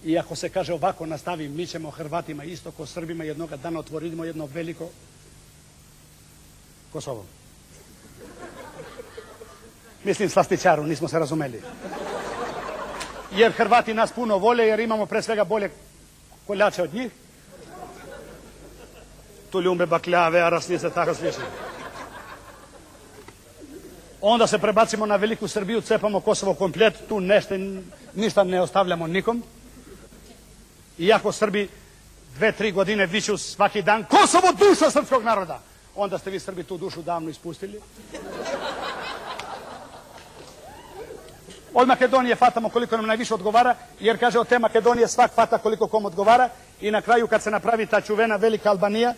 I ako se, kaže, ovako nastavi, mi ćemo Hrvatima isto ko Srbima jednoga dana otvorimo jedno veliko Kosovo. Mislim slastičaru, nismo se razumeli. Jer Hrvati nas puno vole, jer imamo pre svega bolje koljače od njih. Tuljumbe, bakljave, arasnice, tako slično. Onda se prebacimo na Veliku Srbiju, cepamo Kosovo komplet, tu ništa ne ostavljamo nikom. Iako Srbi 2-3 godine viču svaki dan Kosovo, duša srpskog naroda. Onda ste vi Srbi tu dušu davno ispustili. Od Makedonije fatamo koliko nam najviše odgovara, jer kaže od te Makedonije svak fata koliko kom odgovara i na kraju kad se napravi ta čuvena Velika Albanija,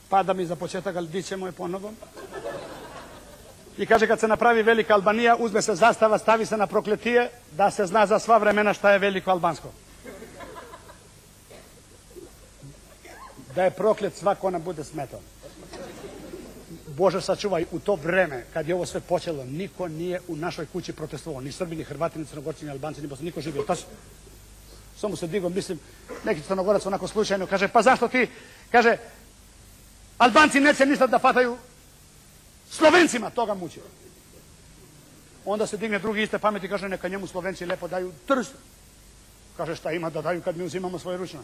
pada mi za početak, ali di ćemo je ponovo. I kaže kad se napravi Velika Albanija, uzme se zastava, stavi se na prokletije, da se zna za sva vremena šta je veliko albansko. Da je proklet svako nam bude smetao. Bože sačuvaj, u to vreme, kad je ovo sve počelo, niko nije u našoj kući protestovao. Ni Srbi, ni Hrvati, ni Crnogorci, ni Albanci, ni Bosni, niko živio. Samo se digo, mislim, neki Crnogorac onako slučajno, kaže, pa zašto ti, kaže, Albanci neće ništa da fataju Slovencima, toga muči. Onda se digne drugi iste pameti, kaže, neka njemu Slovenci lepo daju trst. Kaže, šta ima da daju kad mi uzimamo svoje ručno?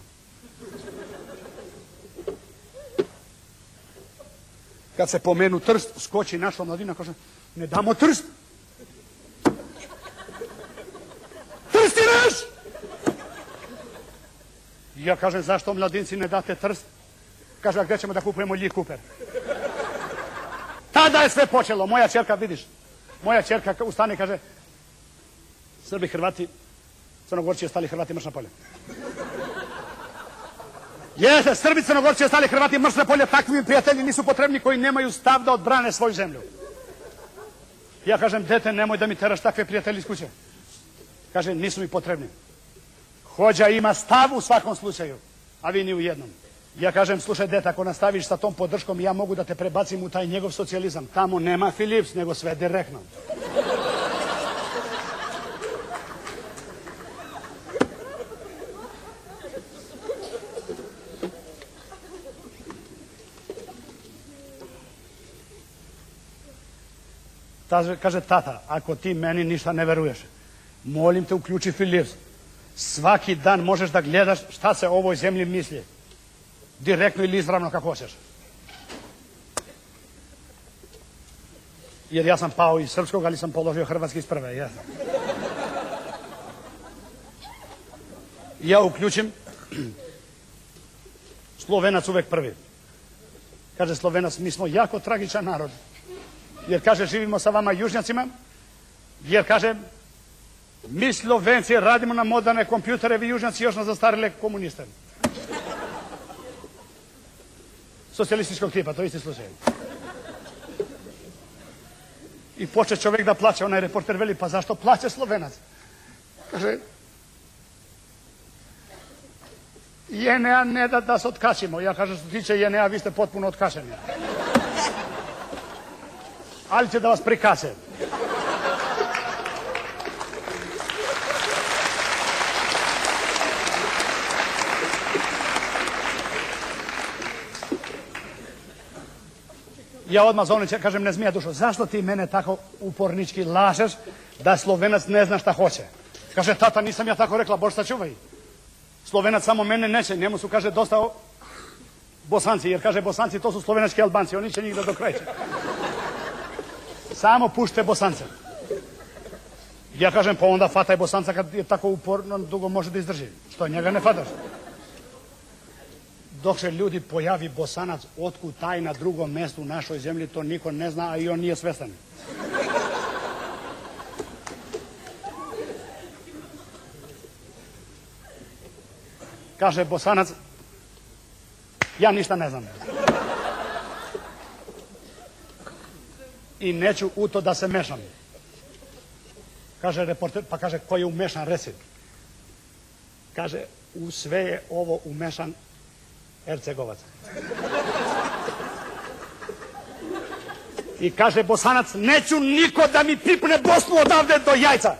Kad se pomenu trst, skoči naša mladina, kaže, ne damo trst. Trst je naš! Ja kažem, zašto mladinci ne date trst? Kaže, a gdje ćemo da kupujemo ljih kuper? Tada je sve počelo. Moja čerka, vidiš, moja čerka ustane, kaže, Srbi, Hrvati, Crnogorci ostali Hrvati, mrš na polje. Jeste, Srbi, Crnogorci ostali Hrvati, mrš na polje, takvi prijatelji nisu potrebni koji nemaju stav da odbrane svoju zemlju. Ja kažem, dete, nemoj da mi teraš takve prijatelji iz kuće. Kaže, nisu mi potrebni. Hođa ima stav u svakom slučaju, a vi ni u jednom. Ja kažem, slušaj, dete, ako nastaviš sa tom podrškom, ja mogu da te prebacim u taj njegov socijalizam. Tamo nema Philips, nego sve direktno. Kaže, tata, ako ti meni ništa ne veruješ, molim te, uključi Philips. Svaki dan možeš da gledaš šta se o ovoj zemlji misli. Direktno ili izravno, kako hoćeš. Jer ja sam pao iz srpskog, ali sam položio hrvatski iz prve. Jesam. Ja uključim, Slovenac uvek prvi. Kaže Slovenac, mi smo jako tragičan narod. Jer kaže, živimo sa vama južnjacima, jer kaže, mi Slovenci radimo na moderne kompjutere, vi južnjaci još na zastarile komuniste. Socijalističkog tipa, to je isti slučaj. I poče čovjek da plaće, onaj reporter veli, pa zašto plaće Slovenac? Kaže, JNA ne da se otkačimo. Ja kažem, što se tiče JNA, vi ste potpuno otkačeni. Ali će da vas prikače. Ja odmah zovem, kažem, ne zmija dušo, zašto ti mene tako upornički lažeš da Slovenac ne zna šta hoće? Kaže, tata, nisam ja tako rekla, Bož sačuvaj. Slovenac samo mene neće, njemu su, kaže, dosta Bosanci, jer kaže, Bosanci to su slovenački Albanci, oni će njih da dokreće. Samo pušte Bosance. Ja kažem, pa onda fataj Bosanca kad je tako uporno, dugo može da izdrži. Što, njega ne fataš? Dok se ljudi pojavi Bosanac, otkud taj na drugom mjestu u našoj zemlji, to niko ne zna, a i on nije svestan. Kaže Bosanac, ja ništa ne znam. I neću u to da se mešam. Kaže reporter, pa kaže, ko je umešan, reci. Kaže, u sve je ovo umešan Hercegovac. I kaže Bosanac, neću niko da mi pipne Bosnu odavde do jajca.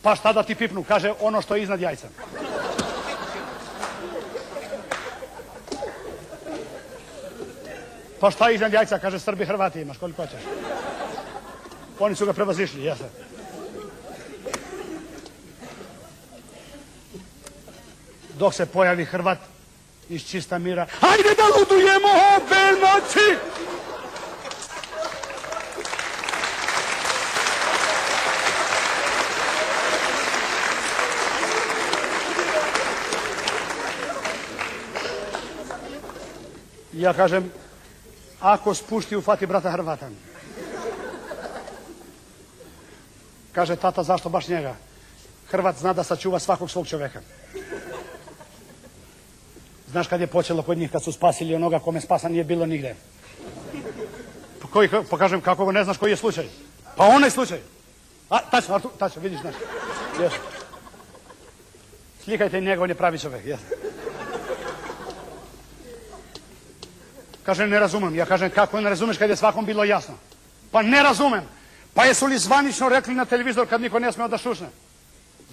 Pa šta da ti pipnu? Kaže, ono što je iznad jajca. Pa šta je iznad jajca? Kaže, Srbi, Hrvati imaš, koliko hoćeš. Oni su ga prevazišli, jeste. Dok se pojavi Hrvat iz čista mira, hajde da ludujemo obe noći! Ja kažem, ako spušti ufati brata Hrvata. Kaže tata, zašto baš njega? Hrvat zna da sačuva svakog svog čoveka. Znaš kad je počelo kod njih, kad su spasili onoga kome spasa nije bilo nigde? Pa kažem, kako go ne znaš koji je slučaj? Pa onaj slučaj. A, tačno, Artur, tačno, vidiš, znaš. Yes. Slikajte njega, on je pravi čovek. Yes. Kaže, ne razumem. Ja kažem, kako ne razumeš kad je svakom bilo jasno? Pa ne razumem. Pa jesu li zvanično rekli na televizor kad niko ne smeo da šušne?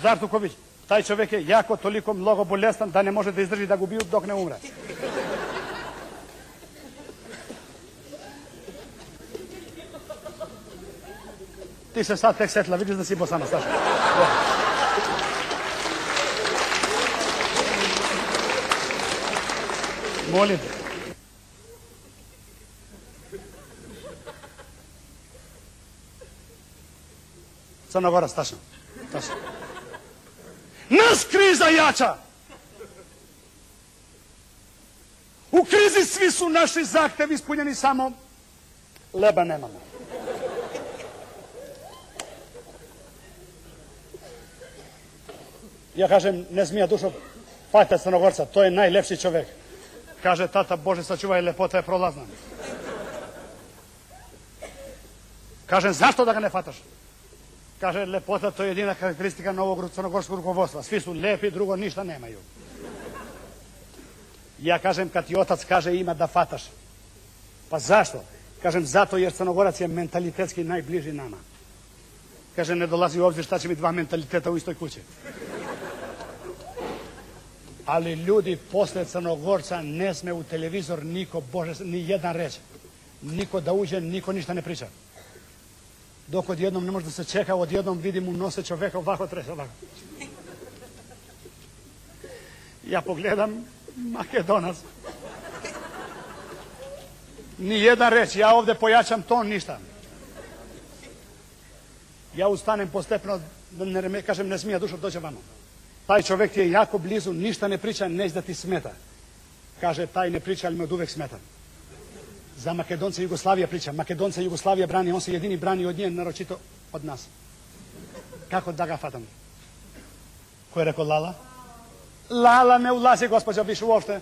Zartuković, taj čovjek je jako toliko mnogo bolestan da ne može da izdrži da ga ubiju dok ne umre. Ti se sad tek setila, vidiš da si Bosana, Staša. Molim te. Crna Gora, Staša. Nas kriza jača. U krizi svi su naši zahtevi ispunjeni, samo leba nemamo. Ja kažem, ne zmija dušo, fajta Crnogorca, to je najlepši čovjek. Kaže tata, Bože sačuvaj, lepota je prolazna. Kažem, zašto da ga ne fataš? Kaže, lepota, to je jedina karakteristika novog crnogorskog rukovodstva. Svi su lepi, drugo ništa nemaju. Ja kažem, kad ti otac kaže ima da fataš. Pa zašto? Kažem, zato jer Crnogorac je mentalitetski najbliži nama. Kaže, ne dolazi u obzir šta će mi dva mentaliteta u istoj kući. Ali ljudi, posle Crnogorca ne sme u televizor niko, Bože, ni jedan reći. Niko da uđe, niko ništa ne priča. Dok odjednom ne može da se čeka, odjednom vidim u nose čoveka ovako trese, ovako. Ja pogledam, Makedonac. Ni jedan reč, ja ovdje pojačam ton, ništa. Ja ustanem postepeno, kažem, ne smija dušo dođe vamo. Taj čovjek ti je jako blizu, ništa ne priča, neće da ti smeta. Kaže, taj ne priča, ali me od uvek smeta. Za Makedonce Jugoslavija priča. Makedonce Jugoslavija brani, on se jedini brani od nje, naročito od nas. Kako da ga fatam? Ko je rekao Lala? Lala ne ulazi, gospođa, više uopšte.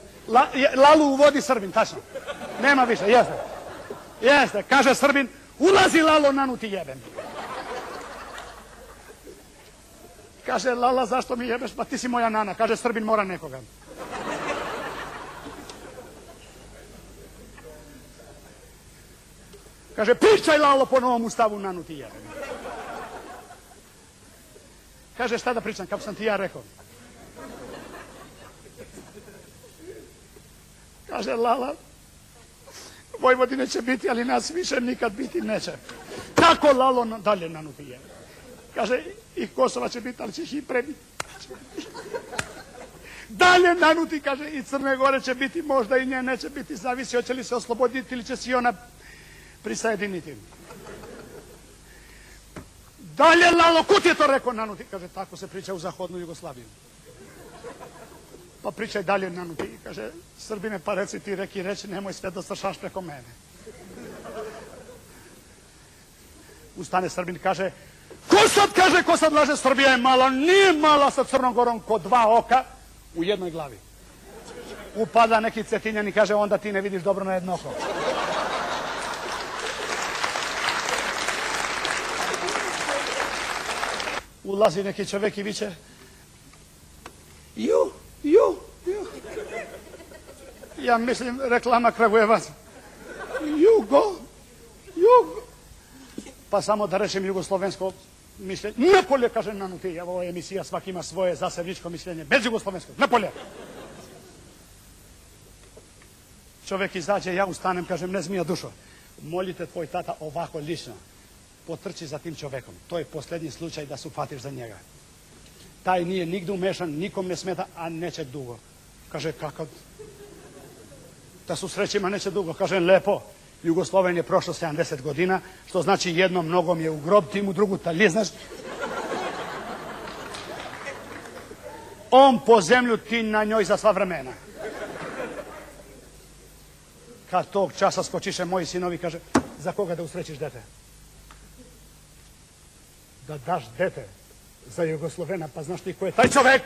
Lalu uvodi Srbin, tačno. Nema više, jeste. Jeste, kaže Srbin, ulazi Lalo, nanu ti jebem. Kaže Lala, zašto mi jebeš? Pa ti si moja nana. Kaže Srbin, mora nekoga. Kaže, pričaj Lalo po novom ustavu, nanu ti jebem. Kaže, šta da pričam, kako sam ti ja rekao? Kaže Lala, Vojvodine će biti, ali nas više nikad biti neće. Kako Lalo, dalje nanu ti jebem. Kaže, i Kosova će biti, ali će ih i prebiti. Dalje nanuti, kaže, i Crne Gore će biti, možda i nje neće biti, zavisi hoće li se osloboditi ili će se i ona prisajediniti. Dalje, Lalo, kud je to rekao nanuti? Kaže, tako se priča u zahodnu Jugoslaviju. Pa pričaj dalje nanuti. Kaže, Srbine, pa reci ti, reki reći, nemoj sve da stršaš preko mene. Ustane Srbin, kaže, ko sad laže, Srbija je mala, nije mala sa Crnom Gorom ko dva oka u jednoj glavi. Upada neki Cetinjan i kaže, onda ti ne vidiš dobro na jedno oko. Ulazi neki čovjek i viče, ju. Ja mislim, reklama Kragujevac. Jugo. Pa samo da rečem jugoslovensko, mišljenje. Napolje, kaže Nanuti, ovo je emisija, svaki ima svoje zasebničko mišljenje, bez jugoslovenskog, napolje. Čovjek izađe, ja ustanem, kažem, ne zmija dušo, molite tvoj tata ovako lično, potrči za tim čovjekom. To je posljednji slučaj da se uhvatiš za njega. Taj nije nigdje umešan, nikom ne smeta, a neće dugo. Kaže, kakav? Da su srećima neće dugo. Kaže, lepo. Jugosloven je prošlo 70 godina, što znači jednom nogom je u grob, ti mu drugu lijeznaš. On po zemlju, ti na njoj za sva vremena. Kad tog časa skočiše moji sinovi, kaže, za koga da usrećiš dete? Da daš dete za Jugoslovena, pa znaš ti ko je taj čovjek?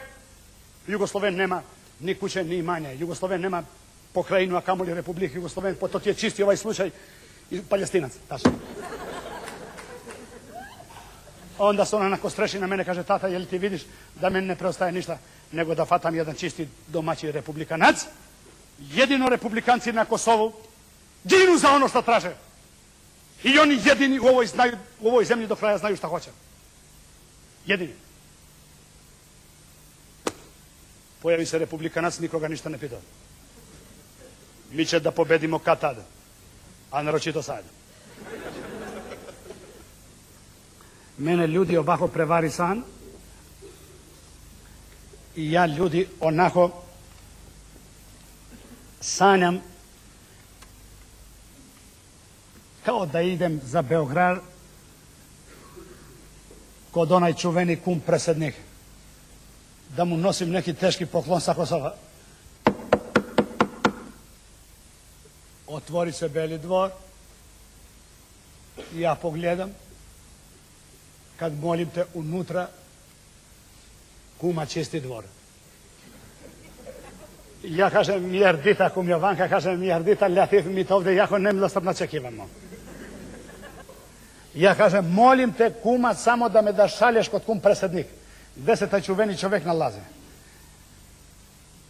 Jugosloven nema ni kuće, ni imanja. Jugosloven nema pokrajinu, a kamoli Republike Jugosloven, po to ti je čisti ovaj slučaj i Palestinac. Tačno. Onda se ona onako streši na mene, kaže, tata, jel ti vidiš da meni ne preostaje ništa nego da fatam jedan čisti domaći republikanac? Jedino republikanci na Kosovu ginu za ono što traže. I oni jedini u ovoj zemlji do kraja znaju šta hoće. Jedini. Pojavi se republikanac, nikoga ništa ne pita. Mi će da pobedimo kad tada, a naročito sad. Mene ljudi ovako prevari san i ja ljudi onako sanjam kao da idem za Beograd kod onaj čuveni kum predsjednik, da mu nosim neki teški poklon sa Kosova. Otvori se Beli dvor i ja pogledam, kad molim te unutra, kuma čisti dvor. Ja kažem, milijardita kum Jovanka, kažem, milijardita ljativ, mi to ovdje jako nemilosrdno očekivamo. Ja kažem, molim te kuma samo da me da šalješ kod kum predsjednik. Gde se taj čuveni čovjek nalazi?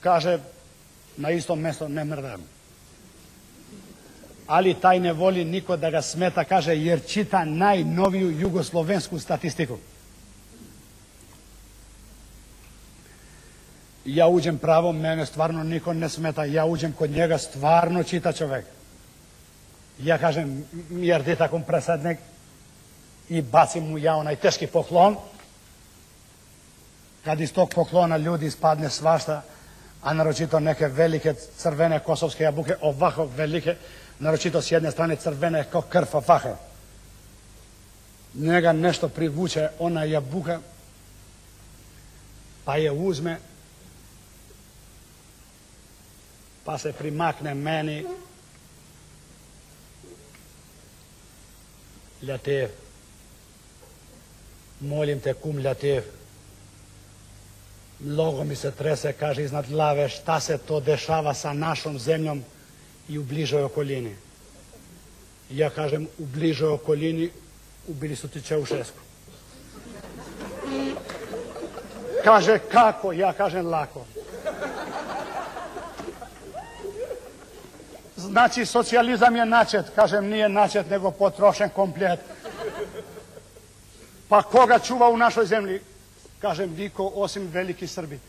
Kaže, na istom mjestu ne mrdam. Ali taj ne voli niko da ga smeta, kaže, jer čita najnoviju jugoslovensku statistiku. Ja uđem pravo, mene stvarno niko ne smeta, ja uđem kod njega, stvarno čita čovjek. Ja kažem, milijardita kum predsjednik, i bacim mu ja onaj teški poklon. Kad iz tog poklona ljudi ispadne svašta, a naročito neke velike crvene kosovske jabuke, ovako velike, naročito s jedne strane crvene kao krv ovako. Njega nešto privuče ona jabuka, pa je uzme, pa se primakne meni. Ljatev, molim te kum Ljatev, mnogo mi se trese, kaže, iznad glave, šta se to dešava sa našom zemljom i u bližoj okolini. Ja kažem, u bližoj okolini ubili su ti Čaušesku. Kaže, kako? Ja kažem, lako. Znači, socijalizam je načet. Kažem, nije načet, nego potrošen komplet. Pa koga čuva u našoj zemlji? Kažem, niko osim veliki Srbi.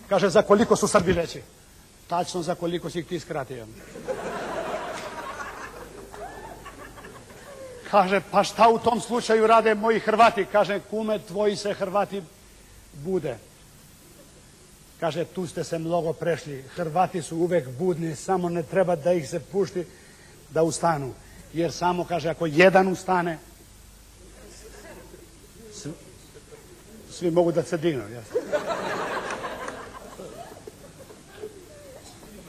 Kaže, za koliko su Srbi veći? Tačno za koliko si ih ti skratio. Kaže, pa šta u tom slučaju rade moji Hrvati? Kaže, kume, tvoji se Hrvati bude. Kaže, tu ste se mnogo prešli. Hrvati su uvek budni, samo ne treba da ih se pušti da ustanu. Jer samo, kaže, ako jedan ustane, svi mogu da se dignu. Jasno.